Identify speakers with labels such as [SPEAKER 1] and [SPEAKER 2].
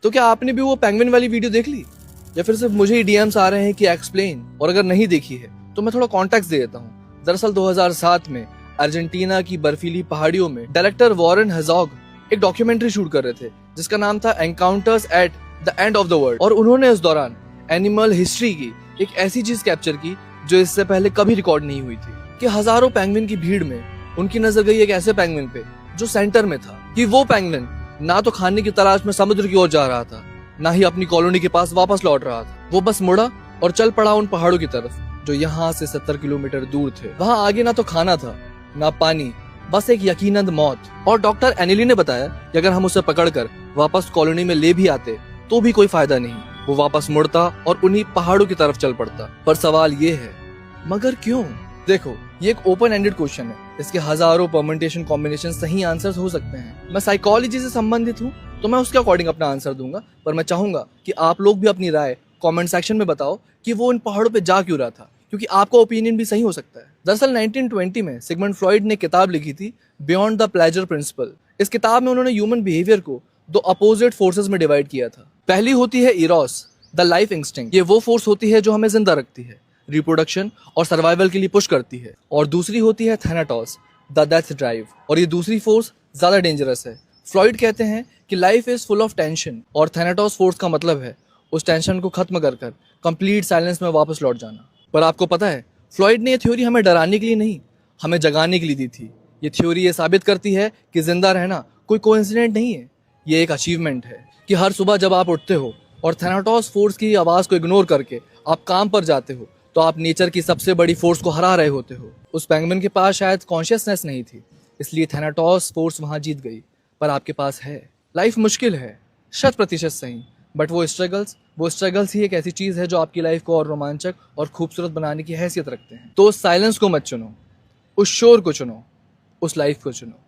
[SPEAKER 1] तो क्या आपने भी वो पेंगुइन वाली वीडियो देख ली, या फिर सिर्फ मुझे ही डीएम्स आ रहे हैं कि एक्सप्लेन? और अगर नहीं देखी है तो मैं थोड़ा कॉन्टेक्स्ट दे देता हूँ। दरअसल 2007 में अर्जेंटीना की बर्फीली पहाड़ियों में डायरेक्टर वॉरेन हेज़ॉग एक डॉक्यूमेंट्री शूट कर रहे थे जिसका नाम था encounters at the end of the world. और उन्होंने इस दौरान एनिमल हिस्ट्री की एक ऐसी चीज कैप्चर की जो इससे पहले कभी रिकॉर्ड नहीं हुई थी, कि हजारों पेंगुइन की भीड़ में उनकी नजर गई एक ऐसे पेंगुइन पे जो सेंटर में था। कि वो पेंगुइन ना तो खाने की तलाश में समुद्र की ओर जा रहा था, ना ही अपनी कॉलोनी के पास वापस लौट रहा था। वो बस मुड़ा और चल पड़ा उन पहाड़ों की तरफ जो यहाँ से 70 किलोमीटर दूर थे। वहाँ आगे ना तो खाना था ना पानी, बस एक यकीनन मौत। और डॉक्टर एनिली ने बताया कि अगर हम उसे पकड़कर वापस कॉलोनी में ले भी आते तो भी कोई फायदा नहीं, वो वापस मुड़ता और उन्हीं पहाड़ों की तरफ चल पड़ता। पर सवाल ये है, मगर क्यों? देखो, ये एक ओपन एंडेड क्वेश्चन है, इसके हजारों परम्यूटेशन कॉम्बिनेशन सही आंसर्स हो सकते हैं। मैं साइकोलॉजी से संबंधित हूँ तो मैं उसके अकॉर्डिंग अपना आंसर दूंगा, पर मैं चाहूंगा कि आप लोग भी अपनी राय कमेंट सेक्शन में बताओ कि वो इन पहाड़ों पे जा क्यों रहा था, क्योंकि आपका ओपिनियन भी सही हो सकता है। दरअसल 1920 में सिगमंड फ्रॉइड ने किताब लिखी थी बियॉन्ड द प्लेजर प्रिंसिपल। इस किताब में उन्होंने ह्यूमन बिहेवियर को दो अपोजिट फोर्सेस में डिवाइड किया था। पहली होती है इरोस, द लाइफ इंस्टिंक्ट। ये वो फोर्स होती है जो हमें जिंदा रखती है, रिप्रोडक्शन और सर्वाइवल के लिए पुश करती है। और दूसरी होती है थैनाटोस, द डेथ ड्राइव। और ये दूसरी फोर्स ज्यादा डेंजरस है। फ्रॉइड कहते हैं कि life is full of tension, और थैनाटोस फोर्स का मतलब है उस टेंशन को खत्म कर कंप्लीट साइलेंस में वापस लौट जाना। पर आपको पता है, फ्लॉइड ने ये थ्योरी हमें डराने के लिए नहीं, हमें जगाने के लिए दी थी। ये थ्योरी ये साबित करती है कि जिंदा रहना कोई कोइंसिडेंट नहीं है, ये एक अचीवमेंट है। कि हर सुबह जब आप उठते हो और थैनाटोस फोर्स की आवाज को इग्नोर करके आप काम पर जाते हो, तो आप नेचर की सबसे बड़ी फोर्स को हरा रहे होते हो। उस पेंगुइन के पास शायद कॉन्शियसनेस नहीं थी, इसलिए थैनाटोस फोर्स वहां जीत गई, पर आपके पास है। लाइफ मुश्किल है, 100% सही, बट वो स्ट्रगल्स ही एक ऐसी चीज है जो आपकी लाइफ को और रोमांचक और खूबसूरत बनाने की हैसियत रखते हैं। तो उस साइलेंस को मत चुनो, उस शोर को चुनो, उस लाइफ को चुनो।